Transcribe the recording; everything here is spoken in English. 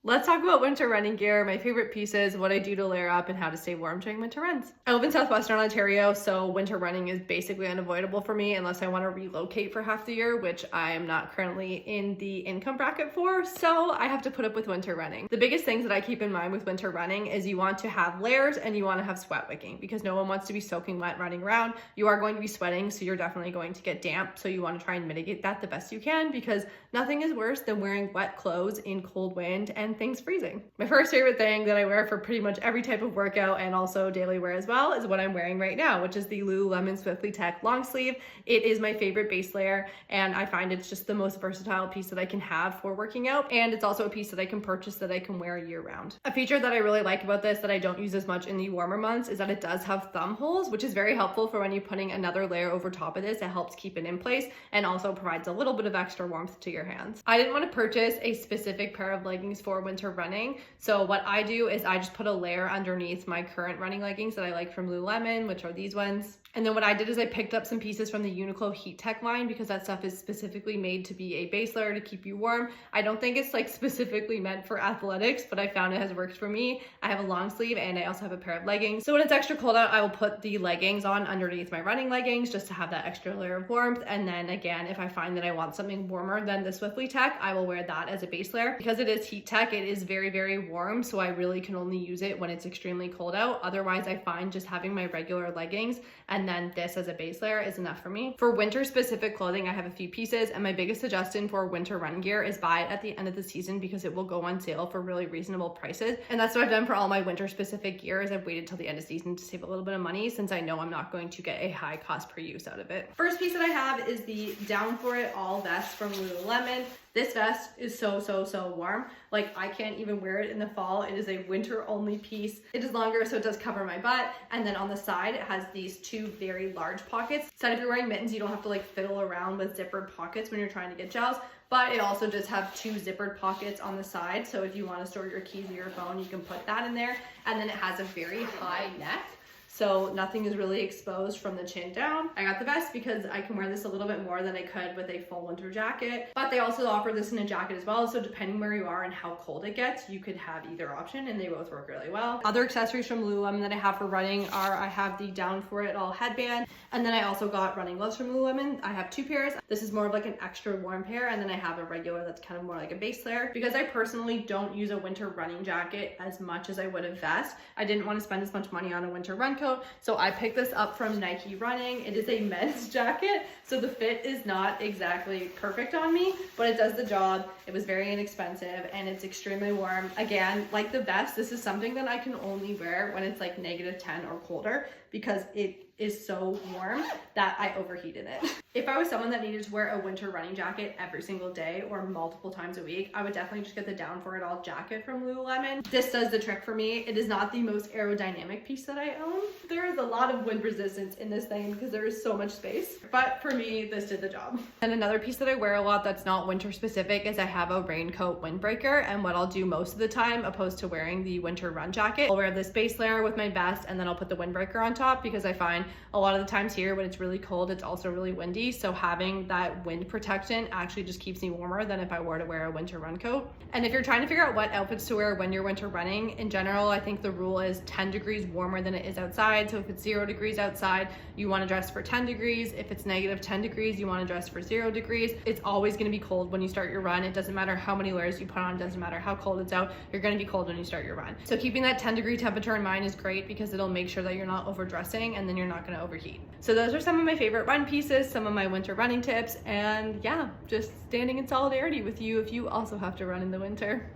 Let's talk about winter running gear, my favorite pieces, what I do to layer up, and how to stay warm during winter runs. I live in southwestern Ontario, so winter running is basically unavoidable for me unless I want to relocate for half the year, which I am not currently in the income bracket for, so I have to put up with winter running. The biggest things that I keep in mind with winter running is you want to have layers and you want to have sweat wicking, because no one wants to be soaking wet running around. You are going to be sweating, so you're definitely going to get damp, so you want to try and mitigate that the best you can, because nothing is worse than wearing wet clothes in cold wind and things freezing. My first favorite thing that I wear for pretty much every type of workout and also daily wear as well is what I'm wearing right now, which is the Lululemon Swiftly Tech long sleeve. It is my favorite base layer, and I find it's just the most versatile piece that I can have for working out, and it's also a piece that I can purchase that I can wear year round. A feature that I really like about this that I don't use as much in the warmer months is that it does have thumb holes, which is very helpful for when you're putting another layer over top of this. It helps keep it in place and also provides a little bit of extra warmth to your hands. I didn't want to purchase a specific pair of leggings for winter running, so what I do is I just put a layer underneath my current running leggings that I like from Lululemon, which are these ones. And then what I did is I picked up some pieces from the Uniqlo Heat Tech line, because that stuff is specifically made to be a base layer to keep you warm. I don't think it's like specifically meant for athletics, but I found it has worked for me. I have a long sleeve and I also have a pair of leggings. So when it's extra cold out, I will put the leggings on underneath my running leggings just to have that extra layer of warmth. And then again, if I find that I want something warmer than the Swiftly Tech, I will wear that as a base layer. Because it is Heat Tech, it is very, very warm. So I really can only use it when it's extremely cold out. Otherwise, I find just having my regular leggings and then this as a base layer is enough for me. For winter specific clothing, I have a few pieces, and my biggest suggestion for winter run gear is buy it at the end of the season, because it will go on sale for really reasonable prices. And that's what I've done for all my winter specific gear, is I've waited till the end of season to save a little bit of money, since I know I'm not going to get a high cost per use out of it. First piece that I have is the Down For It All vest from Lululemon. This vest is so warm. Like, I can't even wear it in the fall. It is a winter only piece. It is longer, so it does cover my butt. And then on the side, it has these two very large pockets. So if you're wearing mittens, you don't have to like fiddle around with zippered pockets when you're trying to get gels. But it also does have two zippered pockets on the side. So if you want to store your keys or your phone, you can put that in there. And then it has a very high neck, so nothing is really exposed from the chin down. I got the vest because I can wear this a little bit more than I could with a full winter jacket, but they also offer this in a jacket as well. So depending where you are and how cold it gets, you could have either option, and they both work really well. Other accessories from Lululemon that I have for running are, I have the Down For It All headband, and then I also got running gloves from Lululemon. I have two pairs. This is more of like an extra warm pair, and then I have a regular that's kind of more like a base layer. Because I personally don't use a winter running jacket as much as I would a vest, I didn't want to spend as much money on a winter run coat. So I picked this up from Nike Running. It is a men's jacket, so the fit is not exactly perfect on me, but it does the job. It was very inexpensive and it's extremely warm. Again, like the vest, this is something that I can only wear when it's like -10 or colder, because it is so warm that I overheated it. If I was someone that needed to wear a winter running jacket every single day or multiple times a week, I would definitely just get the Down For It All jacket from Lululemon. This does the trick for me. It is not the most aerodynamic piece that I own. There is a lot of wind resistance in this thing because there is so much space, but for me, this did the job. And another piece that I wear a lot that's not winter specific is I have a raincoat windbreaker, and what I'll do most of the time, opposed to wearing the winter run jacket, I'll wear this base layer with my vest, and then I'll put the windbreaker on top, because I find a lot of the times here when it's really cold, it's also really windy. So having that wind protection actually just keeps me warmer than if I were to wear a winter run coat. And if you're trying to figure out what outfits to wear when you're winter running, in general, I think the rule is 10 degrees warmer than it is outside. So if it's 0 degrees outside, you want to dress for 10 degrees. If it's -10 degrees, you want to dress for 0 degrees. It's always going to be cold when you start your run. It doesn't matter how many layers you put on, it doesn't matter how cold it's out, you're going to be cold when you start your run. So keeping that 10-degree temperature in mind is great, because it'll make sure that you're not overdressing, and then you're not going to overheat. So those are some of my favorite run pieces, some of my winter running tips, and yeah, just standing in solidarity with you if you also have to run in the winter.